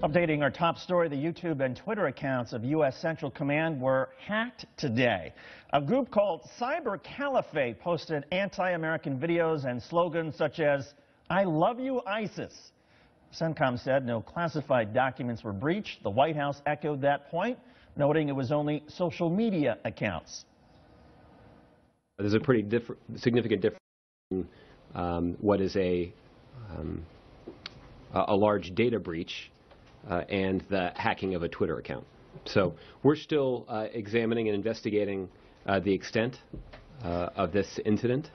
Updating our top story, the YouTube and Twitter accounts of U.S. Central Command were hacked today. A group called Cyber Caliphate posted anti-American videos and slogans such as, "I love you, ISIS." Centcom said no classified documents were breached. The White House echoed that point, noting it was only social media accounts. There's a pretty significant difference in what is a large data breach and the hacking of a Twitter account. So we're still examining and investigating the extent of this incident.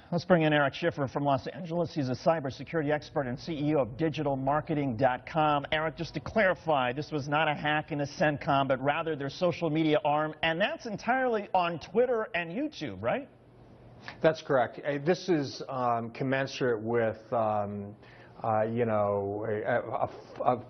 Let's bring in Eric Schiffer from Los Angeles. He's a cybersecurity expert and CEO of digitalmarketing.com. Eric, just to clarify, this was not a hack into Centcom, but rather their social media arm, and that's entirely on Twitter and YouTube, right? That's correct. This is commensurate with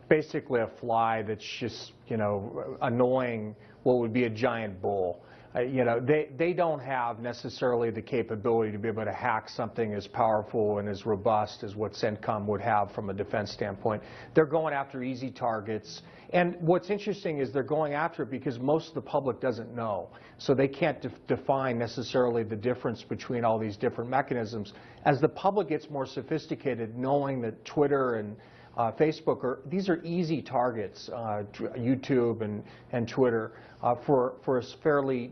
basically a fly that's just, annoying what would be a giant bull. They don't have necessarily the capability to be able to hack something as powerful and as robust as what Centcom would have from a defense standpoint. They're going after easy targets. And what's interesting is they're going after it because most of the public doesn't know. So they can't define necessarily the difference between all these different mechanisms. As the public gets more sophisticated, knowing that Twitter and Facebook these are easy targets, YouTube and Twitter, for a fairly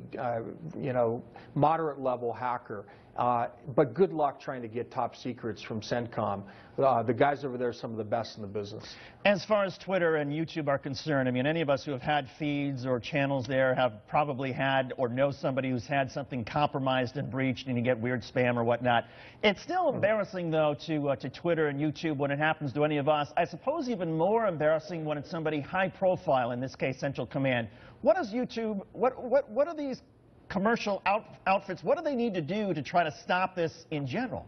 moderate level hacker. But good luck trying to get top secrets from Centcom. The guys over there are some of the best in the business. As far as Twitter and YouTube are concerned, I mean, any of us who have had feeds or channels there have probably had or know somebody who's had something compromised and breached, and you get weird spam or whatnot. It's still embarrassing, though, to Twitter and YouTube when it happens to any of us. I suppose even more embarrassing when it's somebody high profile, in this case, Central Command. What does YouTube, what are these commercial outfits, what do they need to do to try to stop this in general?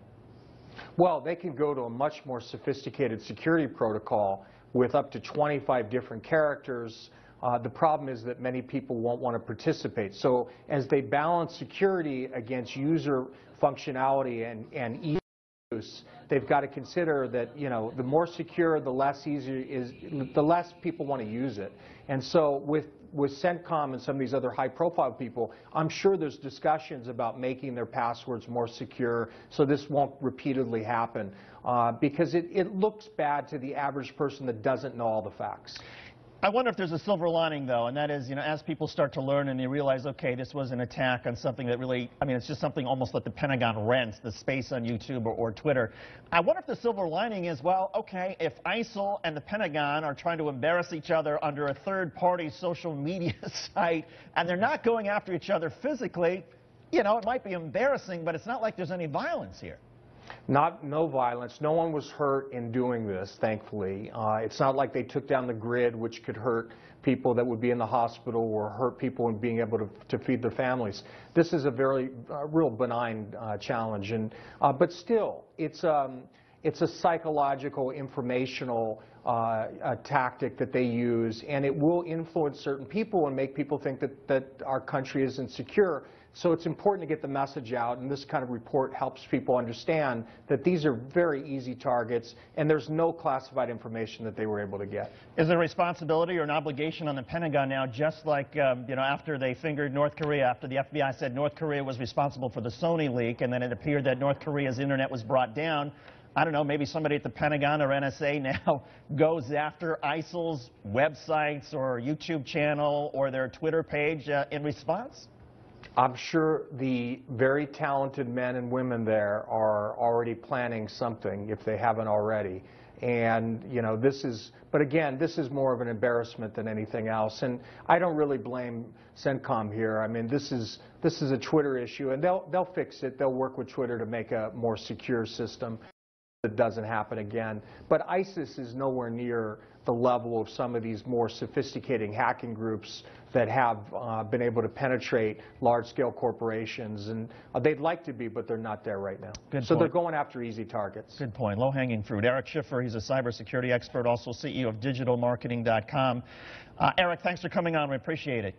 Well, they can go to a much more sophisticated security protocol with up to 25 different characters. The problem is that many people won't want to participate. So as they balance security against user functionality and ease of use, they've got to consider that, the more secure, the less people want to use it. And so with Centcom and some of these other high-profile people, I'm sure there's discussions about making their passwords more secure so this won't repeatedly happen because it looks bad to the average person that doesn't know all the facts. I wonder if there's a silver lining, though, and that is, as people start to learn and they realize, okay, this was an attack on something that really, it's just something almost like the Pentagon rents, the space on YouTube or Twitter. I wonder if the silver lining is, well, okay, if ISIL and the Pentagon are trying to embarrass each other under a third-party social media site, and they're not going after each other physically, it might be embarrassing, but it's not like there's any violence here. No violence. No one was hurt in doing this, thankfully. It's not like they took down the grid, which could hurt people that would be in the hospital or hurt people in being able to feed their families. This is a very real benign challenge, but still, it's a psychological, informational tactic that they use, and it will influence certain people and make people think that our country isn't secure. So it's important to get the message out, and this kind of report helps people understand that these are very easy targets, and there's no classified information that they were able to get. Is there a responsibility or an obligation on the Pentagon now, just like, after they fingered North Korea, after the FBI said North Korea was responsible for the Sony leak, and then it appeared that North Korea's internet was brought down? I don't know, maybe somebody at the Pentagon or NSA now goes after ISIL's websites or YouTube channel or their Twitter page in response? I'm sure the very talented men and women there are already planning something, if they haven't already. And, but again, this is more of an embarrassment than anything else. And I don't really blame Centcom here. This is a Twitter issue, and they'll fix it. They'll work with Twitter to make a more secure system that doesn't happen again. But ISIS is nowhere near the level of some of these more sophisticated hacking groups that have been able to penetrate large-scale corporations. And they'd like to be, but they're not there right now. So they're going after easy targets. Good point. Low-hanging fruit. Eric Schiffer, he's a cybersecurity expert, also CEO of digitalmarketing.com. Eric, thanks for coming on. We appreciate it.